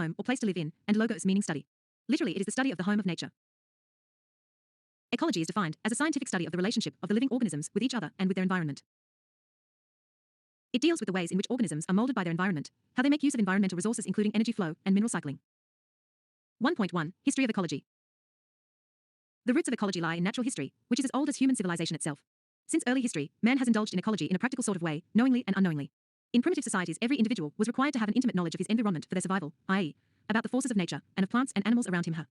home or place to live in, and logos meaning study. Literally, it is the study of the home of nature. Ecology is defined as a scientific study of the relationship of the living organisms with each other and with their environment. It deals with the ways in which organisms are molded by their environment, how they make use of environmental resources including energy flow and mineral cycling. 1.1 History of ecology. The roots of ecology lie in natural history, which is as old as human civilization itself. Since early history, man has indulged in ecology in a practical sort of way, knowingly and unknowingly. In primitive societies, every individual was required to have an intimate knowledge of his environment for their survival, i.e., about the forces of nature and of plants and animals around him.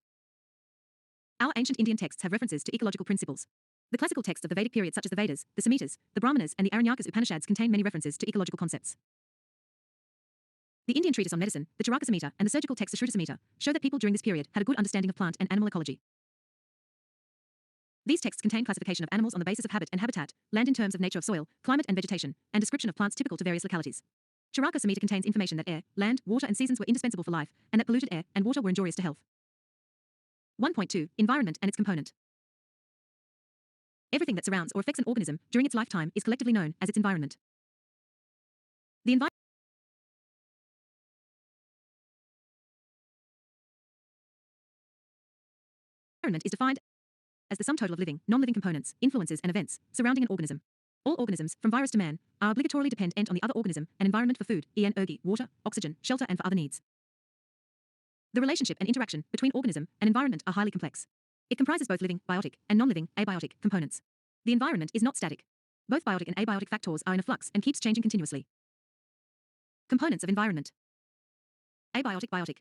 Our ancient Indian texts have references to ecological principles. The classical texts of the Vedic period such as the Vedas, the Samhitas, the Brahmanas and the Aranyakas Upanishads contain many references to ecological concepts. The Indian treatise on medicine, the Charaka Samhita, and the surgical text Sushruta Samhita show that people during this period had a good understanding of plant and animal ecology. These texts contain classification of animals on the basis of habit and habitat, land in terms of nature of soil, climate and vegetation, and description of plants typical to various localities. Charaka Samhita contains information that air, land, water and seasons were indispensable for life, and that polluted air and water were injurious to health. 1.2 Environment and its component. Everything that surrounds or affects an organism during its lifetime is collectively known as its environment. The environment is defined as the sum total of living, non-living components, influences and events surrounding an organism. All organisms, from virus to man, are obligatorily dependent on the other organism and environment for food, energy, water, oxygen, shelter and for other needs. The relationship and interaction between organism and environment are highly complex. It comprises both living, biotic, and non-living, abiotic, components. The environment is not static. Both biotic and abiotic factors are in a flux and keeps changing continuously. Components of environment. Abiotic, biotic.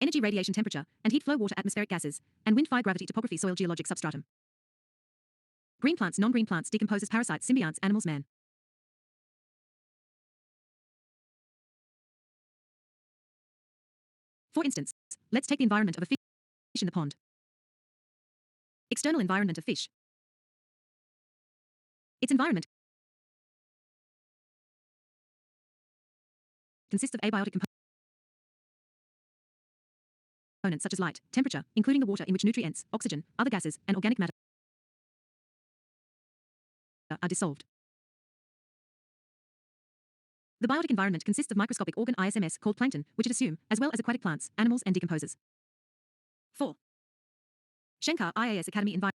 Energy, radiation, temperature, and heat flow, water, atmospheric gases, and wind, fire, gravity, topography, soil, geologic substratum. Green plants, non-green plants, decomposers, parasites, symbionts, animals, man. For instance, let's take the environment of a fish in the pond. External environment of fish. Its environment consists of abiotic components such as light, temperature, including the water in which nutrients, oxygen, other gases, and organic matter are dissolved. The biotic environment consists of microscopic organ ISMS called plankton, which it assume, as well as aquatic plants, animals, and decomposers. 4. Shankar IAS Academy Environment.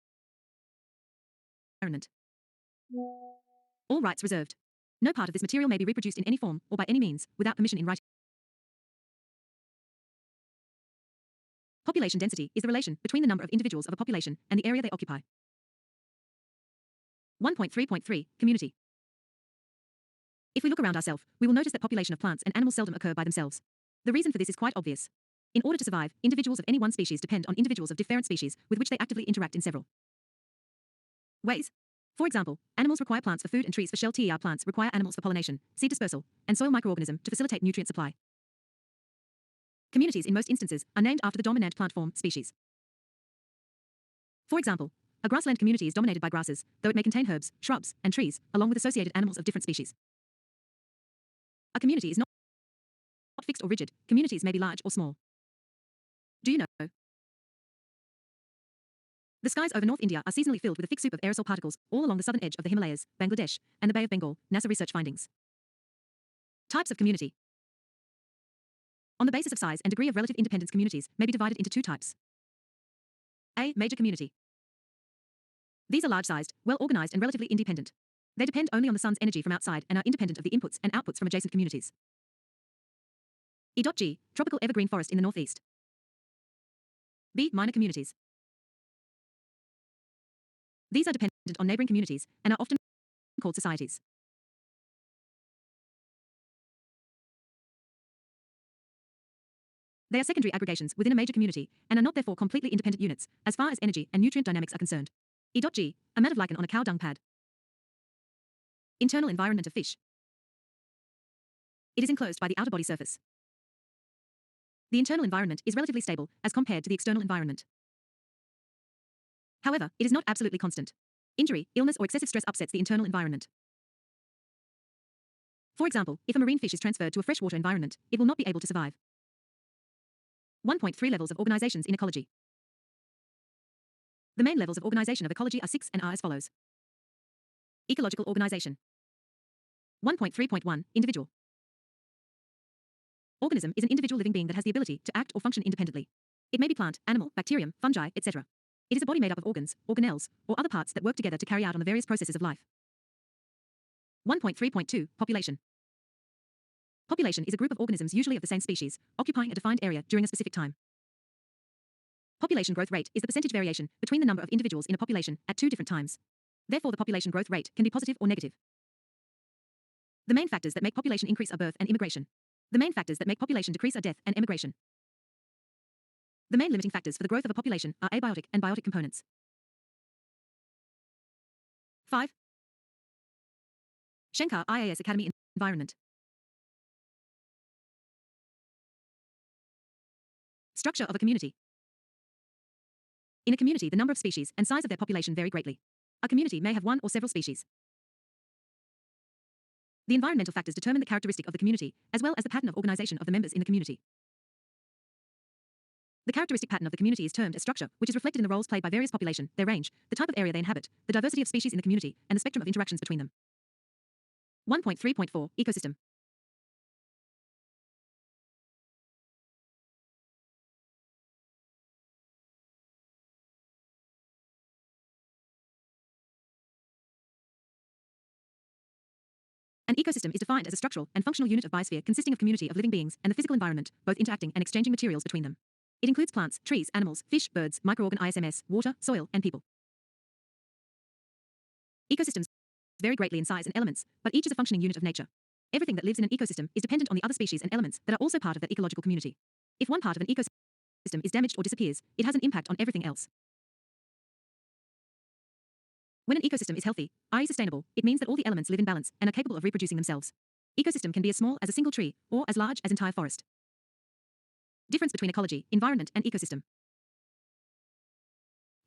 All rights reserved. No part of this material may be reproduced in any form, or by any means, without permission in writing. Population density is the relation between the number of individuals of a population and the area they occupy. 1.3.3 Community. If we look around ourselves, we will notice that population of plants and animals seldom occur by themselves. The reason for this is quite obvious. In order to survive, individuals of any one species depend on individuals of different species with which they actively interact in several ways. For example, animals require plants for food and trees for shelter. Plants require animals for pollination, seed dispersal, and soil microorganism to facilitate nutrient supply. Communities in most instances are named after the dominant plant form species. For example, a grassland community is dominated by grasses, though it may contain herbs, shrubs, and trees, along with associated animals of different species. A community is not fixed or rigid. Communities may be large or small. Do you know? The skies over North India are seasonally filled with a thick soup of aerosol particles all along the southern edge of the Himalayas, Bangladesh, and the Bay of Bengal, NASA research findings. Types of community. On the basis of size and degree of relative independence, communities may be divided into two types. A. Major community. These are large-sized, well-organized and relatively independent. They depend only on the sun's energy from outside and are independent of the inputs and outputs from adjacent communities. E.G. Tropical evergreen forest in the northeast. B. Minor communities. These are dependent on neighboring communities and are often called societies. They are secondary aggregations within a major community and are not therefore completely independent units as far as energy and nutrient dynamics are concerned. E.G. A mat of lichen on a cow dung pad. Internal environment of fish. It is enclosed by the outer body surface. The internal environment is relatively stable as compared to the external environment. However, it is not absolutely constant. Injury, illness, or excessive stress upsets the internal environment. For example, if a marine fish is transferred to a freshwater environment, it will not be able to survive. 1.3 Levels of organizations in ecology. The main levels of organization of ecology are 6 and are as follows. Ecological organization. 1.3.1 Individual. Organism is an individual living being that has the ability to act or function independently. It may be plant, animal, bacterium, fungi, etc. It is a body made up of organs, organelles, or other parts that work together to carry out on the various processes of life. 1.3.2 Population. Population is a group of organisms usually of the same species, occupying a defined area during a specific time. Population growth rate is the percentage variation between the number of individuals in a population at two different times. Therefore, the population growth rate can be positive or negative. The main factors that make population increase are birth and immigration. The main factors that make population decrease are death and emigration. The main limiting factors for the growth of a population are abiotic and biotic components. 5. Shankar IAS Academy Environment. Structure of a community. In a community, the number of species and size of their population vary greatly. A community may have one or several species. The environmental factors determine the characteristic of the community, as well as the pattern of organization of the members in the community. The characteristic pattern of the community is termed as structure, which is reflected in the roles played by various population, their range, the type of area they inhabit, the diversity of species in the community, and the spectrum of interactions between them. 1.3.4 Ecosystem. An ecosystem is defined as a structural and functional unit of biosphere consisting of community of living beings and the physical environment, both interacting and exchanging materials between them. It includes plants, trees, animals, fish, birds, microorganisms, water, soil, and people. Ecosystems vary greatly in size and elements, but each is a functioning unit of nature. Everything that lives in an ecosystem is dependent on the other species and elements that are also part of that ecological community. If one part of an ecosystem is damaged or disappears, it has an impact on everything else. When an ecosystem is healthy, i.e. sustainable, it means that all the elements live in balance and are capable of reproducing themselves. Ecosystem can be as small as a single tree, or as large as entire forest. Difference between ecology, environment, and ecosystem.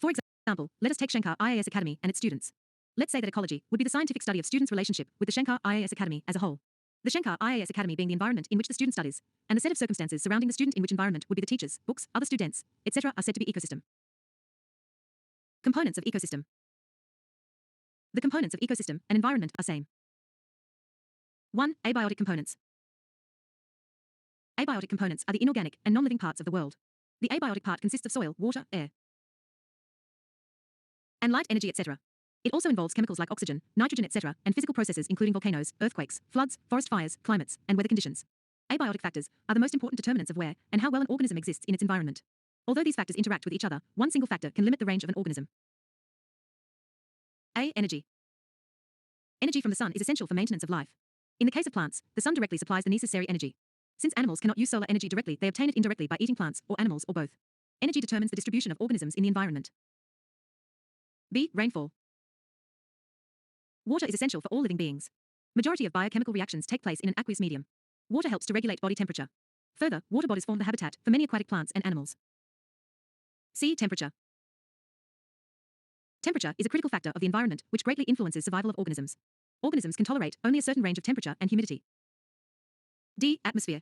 For example, let us take Shankar IAS Academy and its students. Let's say that ecology would be the scientific study of students' relationship with the Shankar IAS Academy as a whole. The Shankar IAS Academy being the environment in which the student studies, and the set of circumstances surrounding the student in which environment would be the teachers, books, other students, etc. are said to be ecosystem. Components of ecosystem. The components of ecosystem and environment are same. 1. Abiotic components. Abiotic components are the inorganic and non-living parts of the world. The abiotic part consists of soil, water, air, and light, energy, etc. It also involves chemicals like oxygen, nitrogen, etc., and physical processes including volcanoes, earthquakes, floods, forest fires, climates, and weather conditions. Abiotic factors are the most important determinants of where and how well an organism exists in its environment. Although these factors interact with each other, one single factor can limit the range of an organism. A. Energy. Energy from the sun is essential for maintenance of life. In the case of plants, the sun directly supplies the necessary energy. Since animals cannot use solar energy directly, they obtain it indirectly by eating plants or animals or both. Energy determines the distribution of organisms in the environment. B. Rainfall. Water is essential for all living beings. Majority of biochemical reactions take place in an aqueous medium. Water helps to regulate body temperature. Further, water bodies form the habitat for many aquatic plants and animals. C. Temperature. Temperature is a critical factor of the environment which greatly influences survival of organisms. Organisms can tolerate only a certain range of temperature and humidity. D. Atmosphere.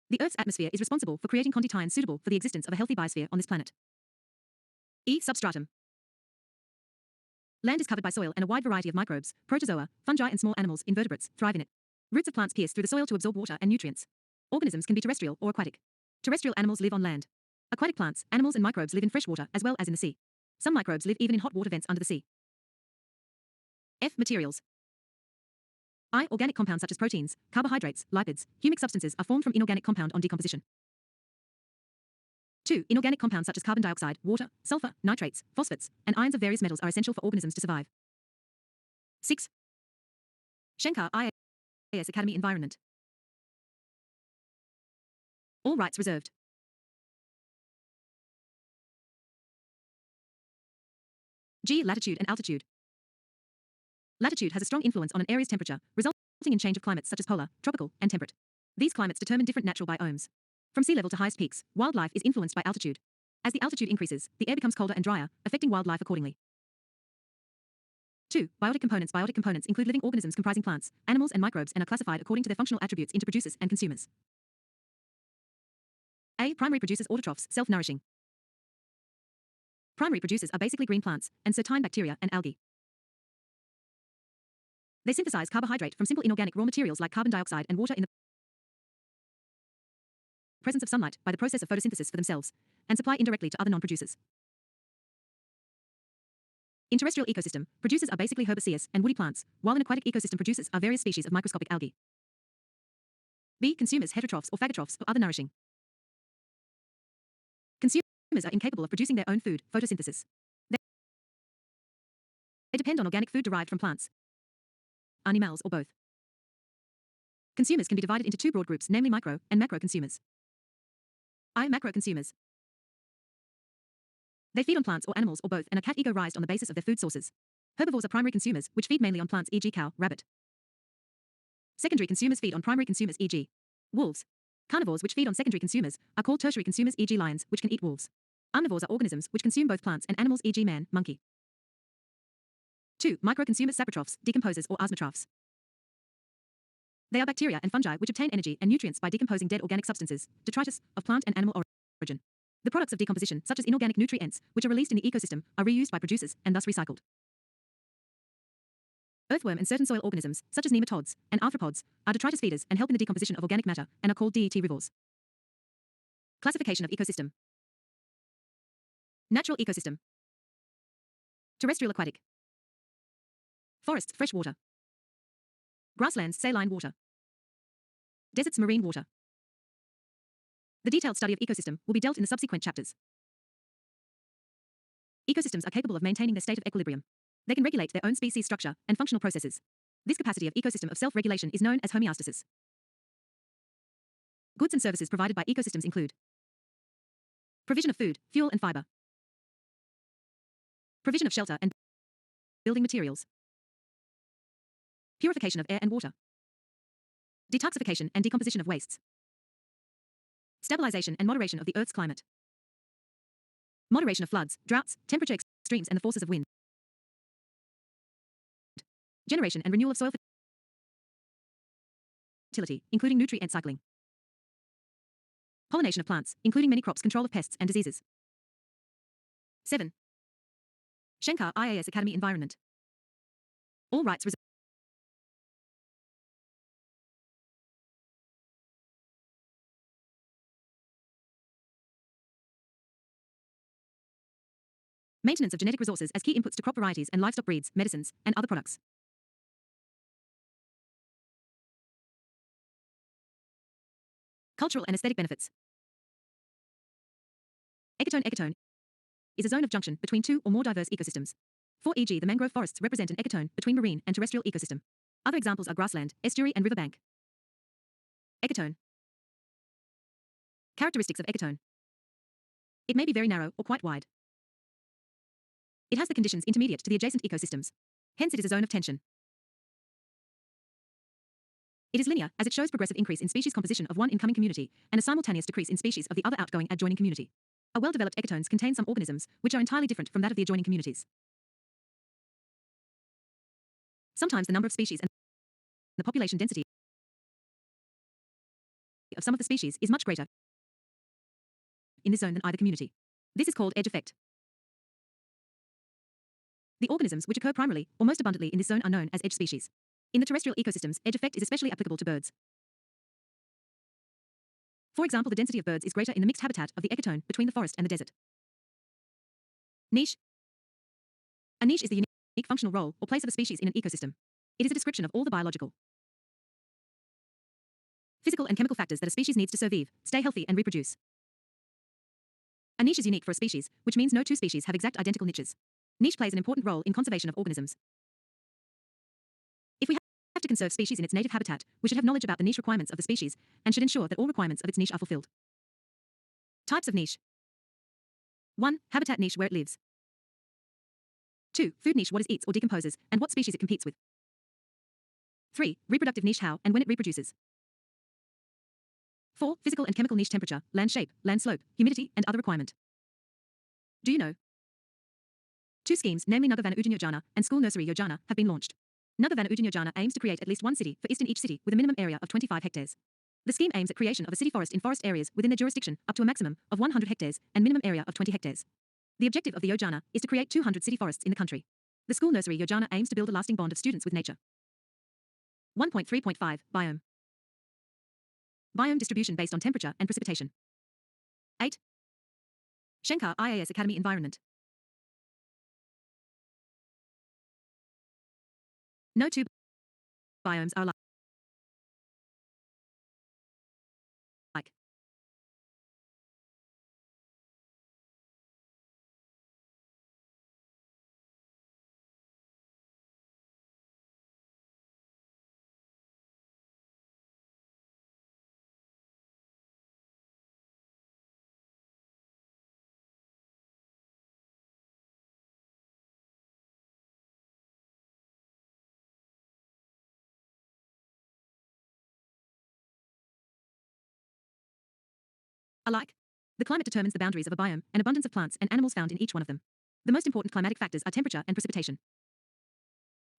The Earth's atmosphere is responsible for creating conditions suitable for the existence of a healthy biosphere on this planet. E. Substratum. Land is covered by soil and a wide variety of microbes, protozoa, fungi and small animals, invertebrates, thrive in it. Roots of plants pierce through the soil to absorb water and nutrients. Organisms can be terrestrial or aquatic. Terrestrial animals live on land. Aquatic plants, animals and microbes live in fresh water as well as in the sea. Some microbes live even in hot water vents under the sea. F. Materials. I. Organic compounds such as proteins, carbohydrates, lipids, humic substances are formed from inorganic compound on decomposition. 2. Inorganic compounds such as carbon dioxide, water, sulfur, nitrates, phosphates, and ions of various metals are essential for organisms to survive. 6. Shankar IAS Academy Environment. All rights reserved. G. Latitude and altitude. Latitude has a strong influence on an area's temperature, resulting in change of climates such as polar, tropical, and temperate. These climates determine different natural biomes. From sea level to highest peaks, wildlife is influenced by altitude. As the altitude increases, the air becomes colder and drier, affecting wildlife accordingly. 2. Biotic components. Biotic components include living organisms comprising plants, animals, and microbes and are classified according to their functional attributes into producers and consumers. A. Primary producers. Autotrophs, self-nourishing. Primary producers are basically green plants, and certain bacteria and algae. They synthesize carbohydrate from simple inorganic raw materials like carbon dioxide and water in the presence of sunlight by the process of photosynthesis for themselves, and supply indirectly to other non-producers. In terrestrial ecosystem, producers are basically herbaceous and woody plants, while in aquatic ecosystem producers are various species of microscopic algae. B. Consumers heterotrophs or phagotrophs or other nourishing. Consumers are incapable of producing their own food, photosynthesis. They depend on organic food derived from plants, animals, or both. Consumers can be divided into two broad groups, namely micro and macro consumers. Macro consumers. They feed on plants or animals or both and are categorized on the basis of their food sources. Herbivores are primary consumers, which feed mainly on plants, e.g. cow, rabbit. Secondary consumers feed on primary consumers, e.g. wolves. Carnivores, which feed on secondary consumers, are called tertiary consumers, e.g. lions, which can eat wolves. Omnivores are organisms which consume both plants and animals, e.g. man, monkey. 2. Microconsumers, saprotrophs, decomposers, or osmotrophs. They are bacteria and fungi which obtain energy and nutrients by decomposing dead organic substances, detritus, of plant and animal origin. The products of decomposition, such as inorganic nutrients, which are released in the ecosystem, are reused by producers and thus recycled. Earthworm and certain soil organisms, such as nematodes and arthropods, are detritus feeders and help in the decomposition of organic matter and are called detrivores. Classification of ecosystem. Natural ecosystem. Terrestrial aquatic. Forests, fresh water. Grasslands, saline water. Deserts, marine water. The detailed study of ecosystem will be dealt in the subsequent chapters. Ecosystems are capable of maintaining their state of equilibrium. They can regulate their own species structure and functional processes. This capacity of ecosystem of self-regulation is known as homeostasis. Goods and services provided by ecosystems include provision of food, fuel and fiber, provision of shelter and building materials, purification of air and water, detoxification and decomposition of wastes, stabilization and moderation of the Earth's climate, moderation of floods, droughts, temperature extremes and the forces of wind, generation and renewal of soil fertility, including nutrient cycling, pollination of plants, including many crops, control of pests and diseases. 7. Shankar IAS Academy Environment. All rights reserved. Maintenance of genetic resources as key inputs to crop varieties and livestock breeds, medicines, and other products. Cultural and aesthetic benefits. Ecotone is a zone of junction between two or more diverse ecosystems. For e.g., the mangrove forests represent an ecotone between marine and terrestrial ecosystem. Other examples are grassland, estuary and riverbank. Ecotone. Characteristics of ecotone. It may be very narrow or quite wide. It has the conditions intermediate to the adjacent ecosystems. Hence it is a zone of tension. It is linear, as it shows progressive increase in species composition of one incoming community, and a simultaneous decrease in species of the other outgoing adjoining community. A well-developed ecotones contain some organisms, which are entirely different from that of the adjoining communities. Sometimes the number of species and the population density of some of the species is much greater in this zone than either community. This is called edge effect. The organisms which occur primarily or most abundantly in this zone are known as edge species. In the terrestrial ecosystems, edge effect is especially applicable to birds. For example, the density of birds is greater in the mixed habitat of the ecotone between the forest and the desert. Niche. A niche is the unique functional role or place of a species in an ecosystem. It is a description of all the biological, physical and chemical factors that a species needs to survive, stay healthy and reproduce. A niche is unique for a species, which means no two species have exact identical niches. Niche plays an important role in conservation of organisms. If we have to conserve species in its native habitat, we should have knowledge about the niche requirements of the species and should ensure that all requirements of its niche are fulfilled. Types of niche. 1. Habitat niche, where it lives. 2. Food niche, what it eats or decomposes and what species it competes with. 3. Reproductive niche, how and when it reproduces. 4. Physical and chemical niche, temperature, land shape, land slope, humidity and other requirement. Do you know? 2 schemes, namely Nagarvana Ujjan Yojana and School Nursery Yojana, have been launched. Nagarvana Ujjan Yojana aims to create at least one city for east in each city with a minimum area of 25 hectares. The scheme aims at creation of a city forest in forest areas within their jurisdiction up to a maximum of 100 hectares and minimum area of 20 hectares. The objective of the Yojana is to create 200 city forests in the country. The School Nursery Yojana aims to build a lasting bond of students with nature. 1.3.5 Biome. Biome distribution based on temperature and precipitation. 8. Shankar IAS Academy Environment. No two biomes are alike. Alike. The climate determines the boundaries of a biome and abundance of plants and animals found in each one of them. The most important climatic factors are temperature and precipitation.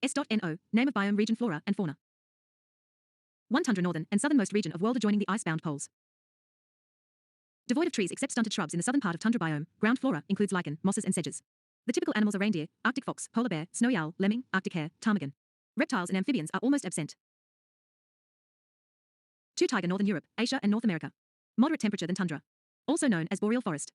S.No. Name of biome region flora and fauna. 1 tundra northern and southernmost region of world adjoining the ice-bound poles. Devoid of trees except stunted shrubs in the southern part of tundra biome, ground flora includes lichen, mosses and sedges. The typical animals are reindeer, Arctic fox, polar bear, snowy owl, lemming, Arctic hare, ptarmigan. Reptiles and amphibians are almost absent. 2 taiga northern Europe, Asia and North America. Moderate temperature than tundra. Also known as boreal forest.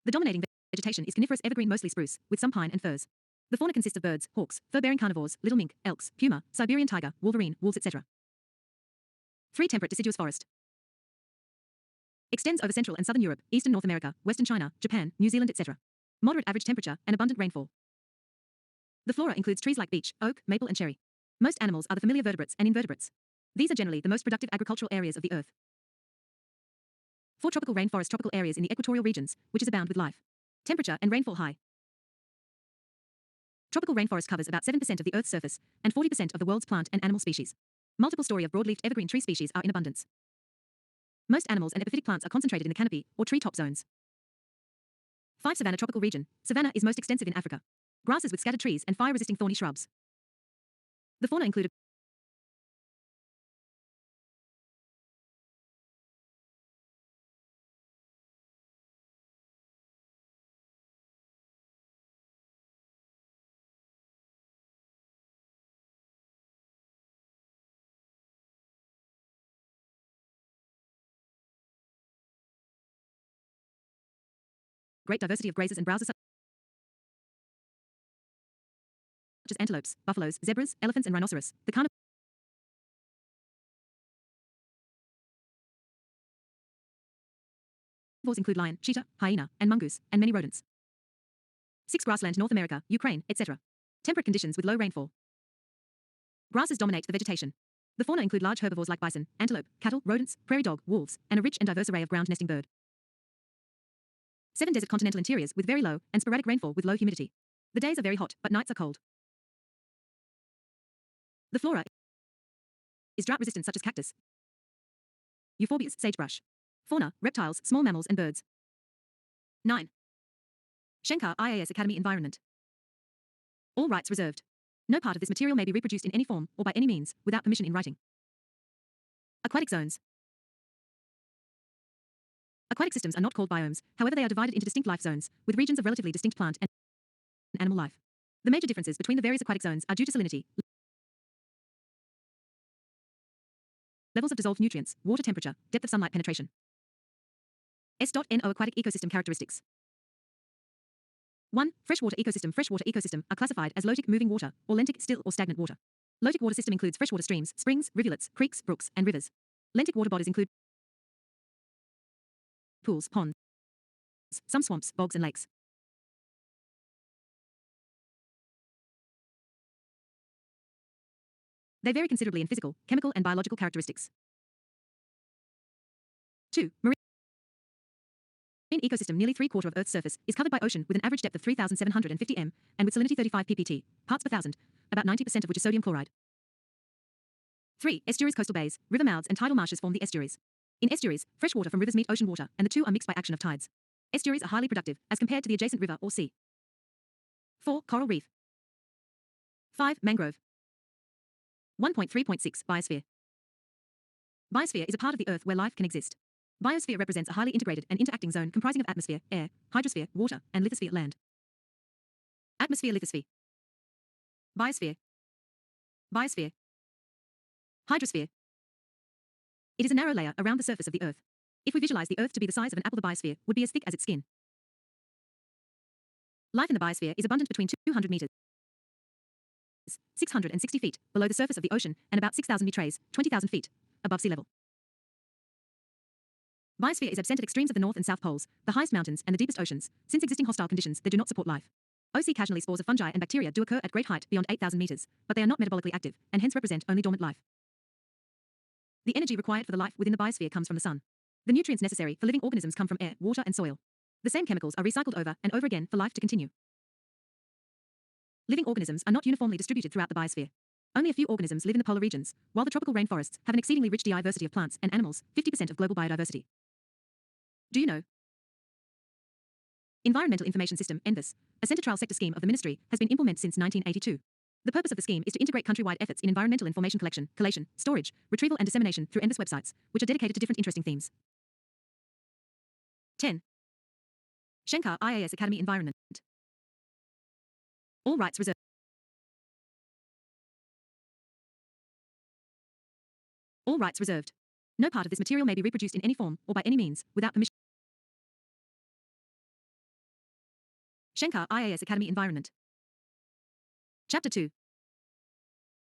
The dominating vegetation is coniferous evergreen, mostly spruce, with some pine and firs. The fauna consists of birds, hawks, fur-bearing carnivores, little mink, elks, puma, Siberian tiger, wolverine, wolves etc. 3 temperate deciduous forest. Extends over Central and Southern Europe, Eastern North America, Western China, Japan, New Zealand etc. Moderate average temperature and abundant rainfall. The flora includes trees like beech, oak, maple and cherry. Most animals are the familiar vertebrates and invertebrates. These are generally the most productive agricultural areas of the earth. 4 tropical rainforest tropical areas in the equatorial regions, which is abound with life. Temperature and rainfall high. Tropical rainforest covers about 7% of the Earth's surface and 40% of the world's plant and animal species. Multiple story of broadleafed evergreen tree species are in abundance. Most animals and epiphytic plants are concentrated in the canopy or treetop zones. 5 savanna tropical region. Savanna is most extensive in Africa. Grasses with scattered trees and fire-resisting thorny shrubs. The fauna include great diversity of grazers and browsers such as antelopes, buffaloes, zebras, elephants and rhinoceros. The carnivores include lion, cheetah, hyena, and mongoose, and many rodents. 6 grassland North America, Ukraine, etc. Temperate conditions with low rainfall. Grasses dominate the vegetation. The fauna include large herbivores like bison, antelope, cattle, rodents, prairie dog, wolves, and a rich and diverse array of ground nesting bird. 7 desert continental interiors with very low and sporadic rainfall with low humidity. The days are very hot, but nights are cold. The flora is drought resistant such as cactus, euphorbias, sagebrush. Fauna, reptiles, small mammals and birds. 9. Shankar IAS Academy Environment. All rights reserved. No part of this material may be reproduced in any form or by any means without permission in writing. Aquatic zones. Aquatic systems are not called biomes, however they are divided into distinct life zones, with regions of relatively distinct plant and animal life. The major differences between the various aquatic zones are due to salinity, levels of dissolved nutrients, water temperature, depth of sunlight penetration. S.No Aquatic ecosystem characteristics. 1. Freshwater ecosystem. Freshwater ecosystem are classified as lotic moving water, or lentic still or stagnant water. Lotic water system includes freshwater streams, springs, rivulets, creeks, brooks, and rivers. Lentic water bodies include pools, ponds, some swamps, bogs, and lakes. They vary considerably in physical, chemical, and biological characteristics. 2. Marine ecosystem. Nearly 3/4 of Earth's surface is covered by ocean with an average depth of 3,750 m and with salinity 35 ppt, parts per thousand, about 90% of which is sodium chloride. 3. Estuaries. Coastal bays, river mouths, and tidal marshes form the estuaries. In estuaries, fresh water from rivers meet ocean water, and the two are mixed by action of tides. Estuaries are highly productive as compared to the adjacent river or sea. 4. Coral reef. 5. Mangrove. 1.3.6 Biosphere. Biosphere is a part of the Earth where life can exist. Biosphere represents a highly integrated and interacting zone comprising of atmosphere, air, hydrosphere, water, and lithosphere, land. Atmosphere, lithosphere. Biosphere. Biosphere. Hydrosphere. It is a narrow layer around the surface of the Earth. If we visualize the Earth to be the size of an apple, the biosphere would be as thick as its skin. Life in the biosphere is abundant between 200 meters, 660 feet, below the surface of the ocean, and about 6,000 meters, 20,000 feet, above sea level. Biosphere is absent at extremes of the north and south poles, the highest mountains, and the deepest oceans, since existing hostile conditions that do not support life. Occasionally spores of fungi and bacteria do occur at great height beyond 8,000 meters, but they are not metabolically active, and hence represent only dormant life. The energy required for the life within the biosphere comes from the sun. The nutrients necessary for living organisms come from air, water, and soil. The same chemicals are recycled over and over again for life to continue. Living organisms are not uniformly distributed throughout the biosphere. Only a few organisms live in the polar regions, while the tropical rainforests have an exceedingly rich diversity of plants and animals, 50% of global biodiversity. Do you know? Environmental Information System, ENVIS, a central sector scheme of the ministry, has been implemented since 1982. The purpose of the scheme is to integrate countrywide efforts in environmental information collection, collation, storage, retrieval and dissemination through ENVIS websites, which are dedicated to different interesting themes. 10. Shankar IAS Academy Environment. All rights reserved. All rights reserved. No part of this material may be reproduced in any form or by any means without permission. Shankar IAS Academy Environment. Chapter 2.